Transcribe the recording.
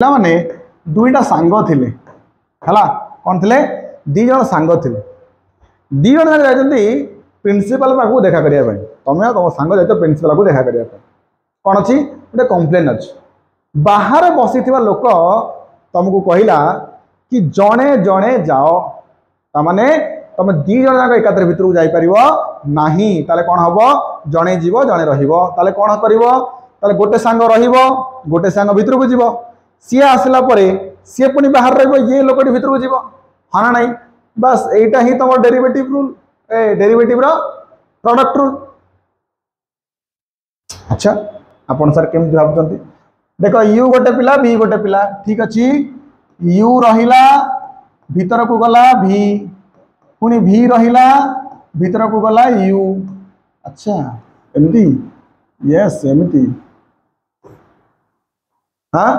माने दुईटा सांग थिले हला कौन थे दी जन सांग थिले दी जन जाते प्रिंसिपल पाखु देखा करने तुम तुम सांग जाते प्रिंसिपल को देखा करने कौन अच्छी गोटे कंप्लेन अच्छी बाहर बसी लोक तुमको कहला कि जड़े जड़े जाओ ताने तुम दी जन जाक एकात्र भितर को जापर ना कौन हम जड़े जीव जड़े रहा कौन कर गोटे सांग रोटे सांग भितर को जीव सी आसला सी पुणी बाहर ये लोक भीतर को जीव हाँ ना नहीं बस यहीटा ही तुम derivative rule derivative product rule. अच्छा आपन सर केमती भावुं देख यू गोटे पिला भी गोटे पिला ठीक अच्छे यू रहिला भीतर को गला भी पुणी भी रहिला भीतर को गला यू। अच्छा एमती यस एमती हाँ